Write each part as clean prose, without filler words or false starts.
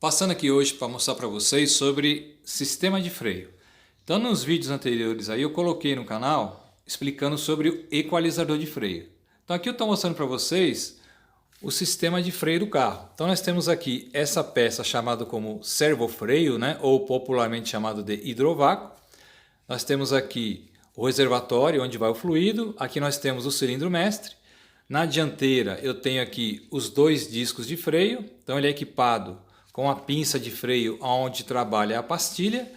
Passando aqui hoje para mostrar para vocês sobre sistema de freio. Então nos vídeos anteriores aí eu coloquei no canal explicando sobre o equalizador de freio. Então aqui eu estou mostrando para vocês o sistema de freio do carro. Então nós temos aqui essa peça chamada como servofreio, né, ou popularmente chamado de hidrovácuo. Nós temos aqui o reservatório onde vai o fluido, aqui nós temos o cilindro mestre. Na dianteira eu tenho aqui os dois discos de freio, então ele é equipado com a pinça de freio onde trabalha a pastilha.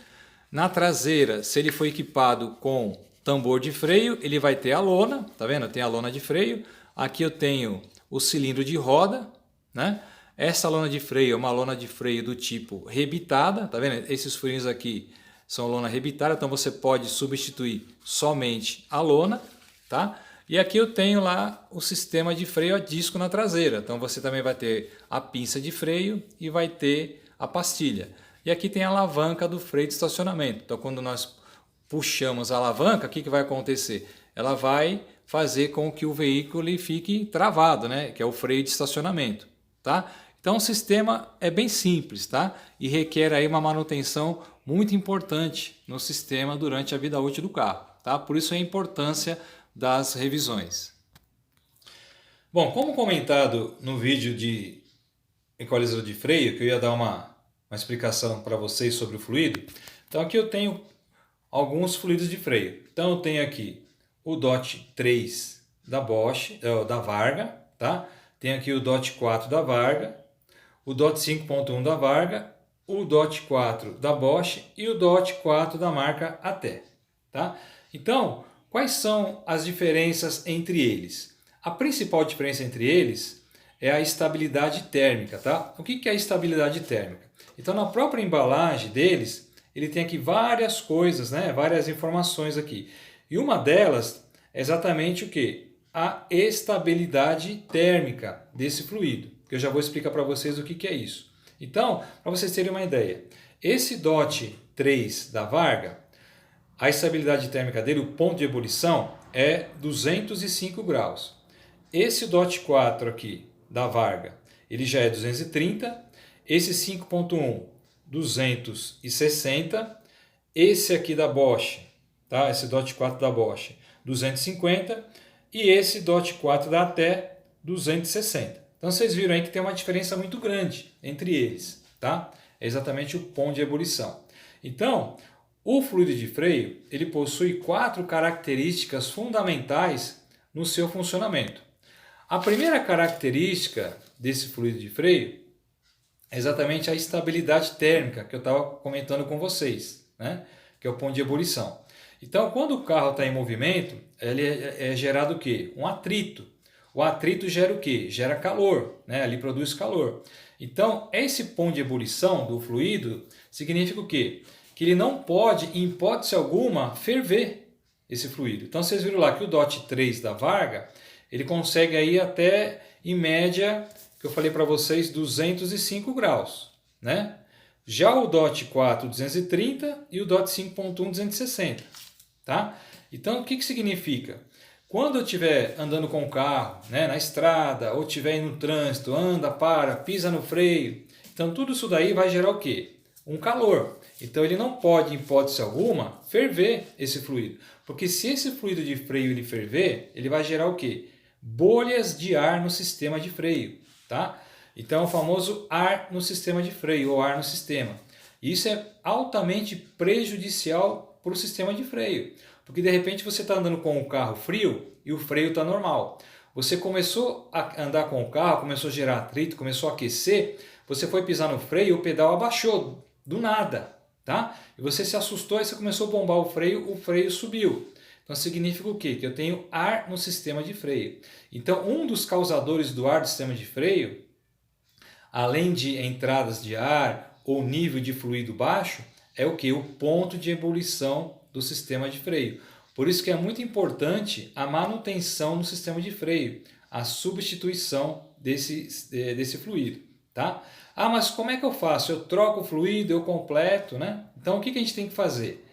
Na traseira, se ele for equipado com tambor de freio, ele vai ter a lona, tá vendo? Tem a lona de freio. Aqui eu tenho o cilindro de roda, né? Essa lona de freio é uma lona de freio do tipo rebitada, tá vendo? Esses furinhos aqui são lona rebitada, então você pode substituir somente a lona, tá? E aqui eu tenho lá o sistema de freio a disco na traseira. Então você também vai ter a pinça de freio e vai ter a pastilha. E aqui tem a alavanca do freio de estacionamento. Então quando nós puxamos a alavanca, o que vai acontecer? Ela vai fazer com que o veículo fique travado, né? Que é o freio de estacionamento, tá? Então o sistema é bem simples, tá? E requer aí uma manutenção muito importante no sistema durante a vida útil do carro, tá? Por isso a importância das revisões. Bom, como comentado no vídeo de equalizador de freio, que eu ia dar uma explicação para vocês sobre o fluido, então aqui eu tenho alguns fluidos de freio. Então eu tenho aqui o DOT 3 da Bosch, da Varga, tá? Tenho aqui o DOT 4 da Varga, o DOT 5.1 da Varga, o DOT 4 da Bosch e o DOT 4 da marca ATE, tá? Então, quais são as diferenças entre eles? A principal diferença entre eles é a estabilidade térmica, tá? O que é a estabilidade térmica? Então, na própria embalagem deles, ele tem aqui várias coisas, né? Várias informações aqui. E uma delas é exatamente o que? A estabilidade térmica desse fluido, que eu já vou explicar para vocês o que é isso. Então, para vocês terem uma ideia, esse DOT 3 da Varga, a estabilidade térmica dele, o ponto de ebulição, é 205 graus. Esse DOT 4 aqui, da Varga, ele já é 230. Esse 5.1, 260. Esse aqui da Bosch, tá? Esse DOT 4 da Bosch, 250. E esse DOT 4 da ATE, 260. Então vocês viram aí que tem uma diferença muito grande entre eles, tá? É exatamente o ponto de ebulição. Então, o fluido de freio, ele possui 4 características fundamentais no seu funcionamento. A primeira característica desse fluido de freio é exatamente a estabilidade térmica que eu estava comentando com vocês, né? Que é o ponto de ebulição. Então, quando o carro está em movimento, ele é gerado o quê? Um atrito. O atrito gera o quê? Gera calor, né? Ali produz calor. Então, esse ponto de ebulição do fluido significa o quê? Que ele não pode, em hipótese alguma, ferver esse fluido. Então vocês viram lá que o DOT 3 da Varga, ele consegue aí até, em média, que eu falei para vocês, 205 graus, né? Já o DOT 4, 230 e o DOT 5.1, 260, tá? Então o que significa? Quando eu estiver andando com o carro, né, na estrada, ou estiver indo no trânsito, anda, para, pisa no freio, então tudo isso daí vai gerar o quê? Um calor. Então ele não pode, em hipótese alguma, ferver esse fluido. Porque se esse fluido de freio ele ferver, ele vai gerar o quê? Bolhas de ar no sistema de freio, tá? Então é o famoso ar no sistema de freio, ou ar no sistema. Isso é altamente prejudicial para o sistema de freio. Porque de repente você está andando com o carro frio e o freio está normal. Você começou a andar com o carro, começou a gerar atrito, começou a aquecer, você foi pisar no freio e o pedal abaixou do nada, tá? E você se assustou e você começou a bombar o freio subiu. Então significa o quê? Que eu tenho ar no sistema de freio. Então um dos causadores do ar do sistema de freio, além de entradas de ar ou nível de fluido baixo, é o que? O ponto de ebulição do sistema de freio. Por isso que é muito importante a manutenção no sistema de freio, a substituição desse fluido, tá? Ah, mas como é que eu faço? Eu troco o fluido, eu completo, né? Então o que a gente tem que fazer?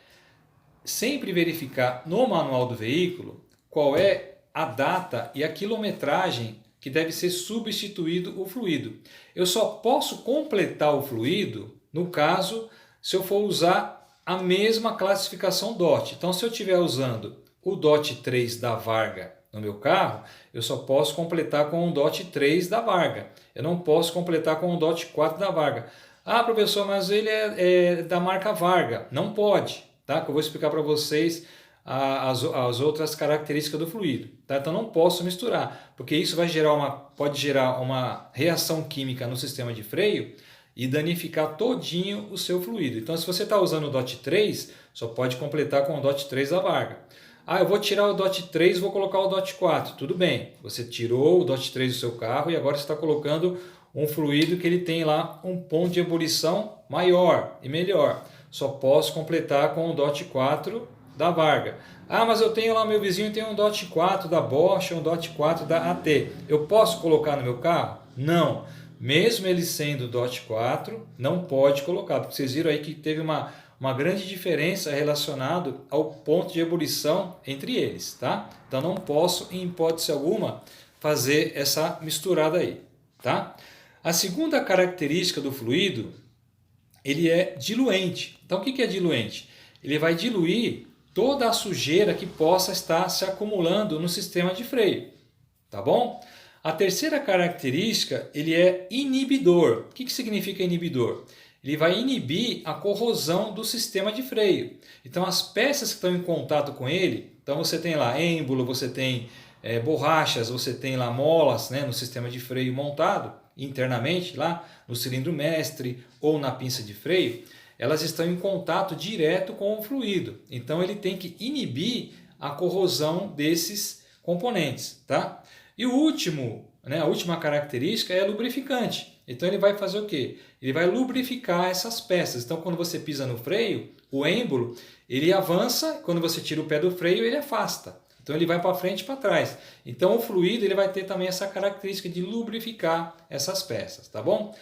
Sempre verificar no manual do veículo qual é a data e a quilometragem que deve ser substituído o fluido. Eu só posso completar o fluido no caso se eu for usar a mesma classificação DOT. Então, se eu estiver usando o DOT 3 da Varga no meu carro, eu só posso completar com o DOT 3 da Varga. Eu não posso completar com o DOT 4 da Varga. Ah, professor, mas ele é da marca Varga. Não pode, tá? Que eu vou explicar para vocês as outras características do fluido. Tá? Então não posso misturar, porque isso pode gerar uma reação química no sistema de freio e danificar todinho o seu fluido. Então se você está usando o DOT 3, só pode completar com o DOT 3 da Varga. Ah, eu vou tirar o DOT 3 e vou colocar o DOT 4. Tudo bem, você tirou o DOT 3 do seu carro e agora você está colocando um fluido que ele tem lá um ponto de ebulição maior e melhor. Só posso completar com o DOT 4 da Varga. Ah, mas eu tenho lá, meu vizinho tem um DOT 4 da Bosch, um DOT 4 da AT. Eu posso colocar no meu carro? Não. Mesmo ele sendo DOT 4, não pode colocar, porque vocês viram aí que teve uma grande diferença relacionada ao ponto de ebulição entre eles, tá? Então não posso, em hipótese alguma, fazer essa misturada aí, tá? A segunda característica do fluido, ele é diluente. Então o que é diluente? Ele vai diluir toda a sujeira que possa estar se acumulando no sistema de freio, tá bom? A terceira característica, ele é inibidor. O que significa inibidor? Ele vai inibir a corrosão do sistema de freio. Então as peças que estão em contato com ele, então você tem lá êmbolo, você tem borrachas, você tem lá molas, né, no sistema de freio montado internamente lá no cilindro mestre ou na pinça de freio, elas estão em contato direto com o fluido. Então ele tem que inibir a corrosão desses componentes, tá? E o último, né, a última característica é lubrificante. Então ele vai fazer o quê? Ele vai lubrificar essas peças. Então quando você pisa no freio, o êmbolo, ele avança, quando você tira o pé do freio, ele afasta. Então ele vai para frente e para trás. Então o fluido ele vai ter também essa característica de lubrificar essas peças, tá bom?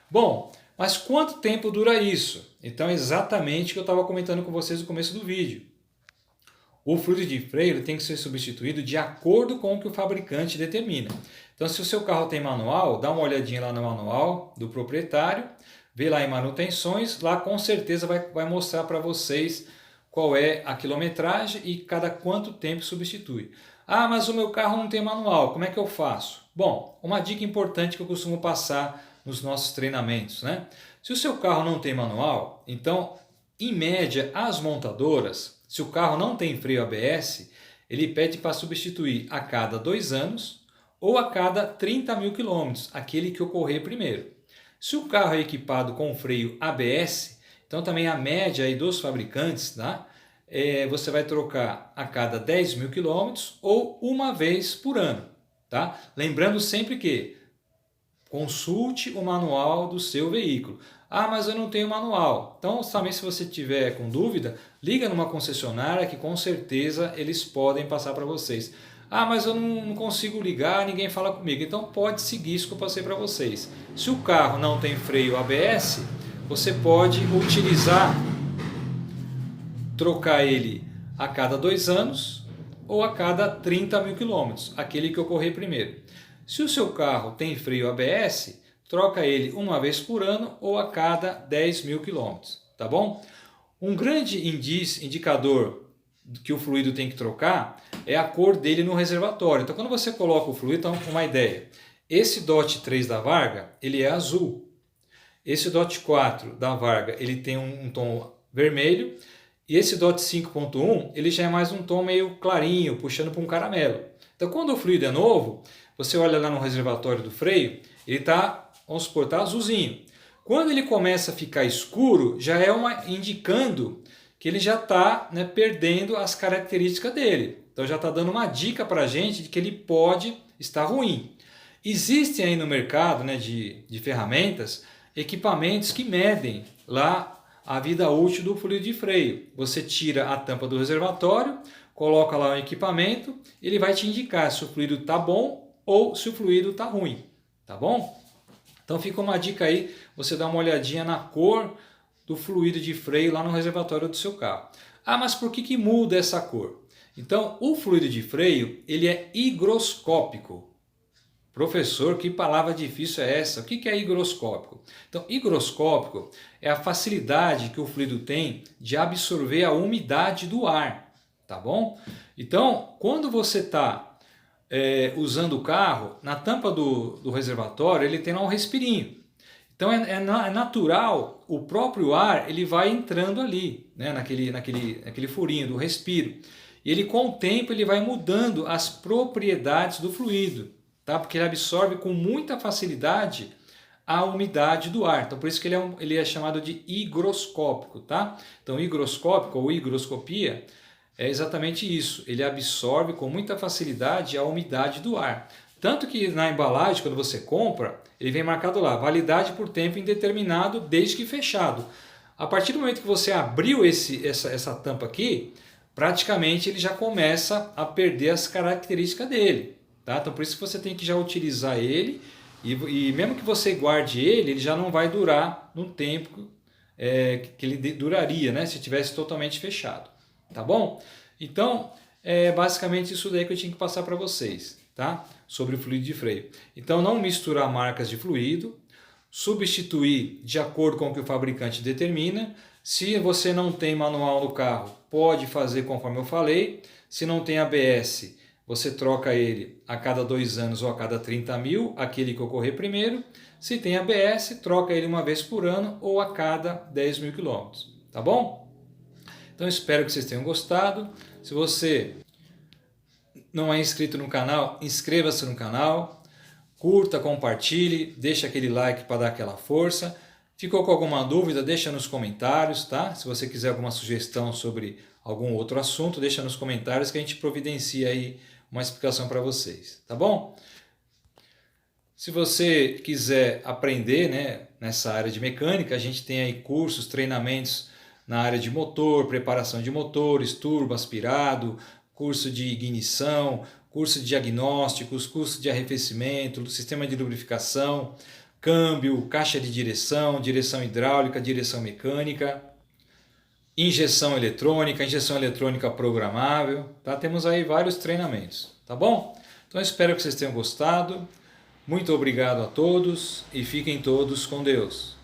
Bom, mas quanto tempo dura isso? Então é exatamente o que eu estava comentando com vocês no começo do vídeo. O fluido de freio tem que ser substituído de acordo com o que o fabricante determina. Então se o seu carro tem manual, dá uma olhadinha lá no manual do proprietário, vê lá em manutenções, lá com certeza vai mostrar para vocês qual é a quilometragem e cada quanto tempo substitui. Ah, mas o meu carro não tem manual, como é que eu faço? Bom, uma dica importante que eu costumo passar nos nossos treinamentos, né? Se o seu carro não tem manual, então, em média, as montadoras, se o carro não tem freio ABS, ele pede para substituir a cada 2 anos ou a cada 30 mil quilômetros, aquele que ocorrer primeiro. Se o carro é equipado com freio ABS, então também a média aí dos fabricantes, tá? Você vai trocar a cada 10 mil quilômetros ou uma vez por ano, tá? Lembrando sempre que consulte o manual do seu veículo. Ah, mas eu não tenho manual. Então, também se você tiver com dúvida, liga numa concessionária que com certeza eles podem passar para vocês. Ah, mas eu não consigo ligar, ninguém fala comigo. Então pode seguir isso que eu passei para vocês. Se o carro não tem freio ABS, você pode trocar ele a cada 2 anos ou a cada 30 mil quilômetros, aquele que ocorrer primeiro. Se o seu carro tem freio ABS, troca ele uma vez por ano ou a cada 10 mil quilômetros, tá bom? Um grande indicador que o fluido tem que trocar é a cor dele no reservatório. Então quando você coloca o fluido, então uma ideia, esse DOT 3 da Varga, ele é azul. Esse DOT 4 da Varga, ele tem um tom vermelho. E esse DOT 5.1, ele já é mais um tom meio clarinho, puxando para um caramelo. Então quando o fluido é novo, você olha lá no reservatório do freio, ele está, vamos supor, tá azulzinho. Quando ele começa a ficar escuro, já é indicando que ele já está, né, perdendo as características dele. Então já está dando uma dica para a gente de que ele pode estar ruim. Existem aí no mercado, né, de ferramentas, equipamentos que medem lá a vida útil do fluido de freio. Você tira a tampa do reservatório, coloca lá o equipamento, ele vai te indicar se o fluido está bom ou se o fluido está ruim, tá bom? Então fica uma dica aí, você dá uma olhadinha na cor do fluido de freio lá no reservatório do seu carro. Ah, mas por que muda essa cor? Então o fluido de freio ele é higroscópico. Professor, que palavra difícil é essa? O que é higroscópico? Então, higroscópico é a facilidade que o fluido tem de absorver a umidade do ar, tá bom? Então, quando você está usando o carro, na tampa do reservatório ele tem lá um respirinho. Então é natural, o próprio ar ele vai entrando ali, né, naquele furinho do respiro. E ele com o tempo ele vai mudando as propriedades do fluido, tá? Porque ele absorve com muita facilidade a umidade do ar. Então por isso que ele é chamado de higroscópico, tá? Então higroscópico ou higroscopia é exatamente isso, ele absorve com muita facilidade a umidade do ar. Tanto que na embalagem, quando você compra, ele vem marcado lá, validade por tempo indeterminado, desde que fechado. A partir do momento que você abriu essa tampa aqui, praticamente ele já começa a perder as características dele. Tá? Então por isso que você tem que já utilizar ele, e mesmo que você guarde ele já não vai durar no tempo que ele duraria, né, se tivesse totalmente fechado. Tá bom? Então, é basicamente isso daí que eu tinha que passar para vocês, tá? Sobre o fluido de freio. Então, não misturar marcas de fluido, substituir de acordo com o que o fabricante determina. Se você não tem manual no carro, pode fazer conforme eu falei. Se não tem ABS, você troca ele a cada 2 anos ou a cada 30 mil, aquele que ocorrer primeiro. Se tem ABS, troca ele uma vez por ano ou a cada 10 mil quilômetros, tá bom? Então espero que vocês tenham gostado. Se você não é inscrito no canal, inscreva-se no canal, curta, compartilhe, deixa aquele like para dar aquela força. Ficou com alguma dúvida, deixa nos comentários, tá? Se você quiser alguma sugestão sobre algum outro assunto, deixa nos comentários que a gente providencia aí uma explicação para vocês, tá bom? Se você quiser aprender, né, nessa área de mecânica, a gente tem aí cursos, treinamentos na área de motor, preparação de motores, turbo, aspirado, curso de ignição, curso de diagnósticos, curso de arrefecimento, sistema de lubrificação, câmbio, caixa de direção, direção hidráulica, direção mecânica, injeção eletrônica programável, tá? Temos aí vários treinamentos, tá bom? Então espero que vocês tenham gostado. Muito obrigado a todos e fiquem todos com Deus.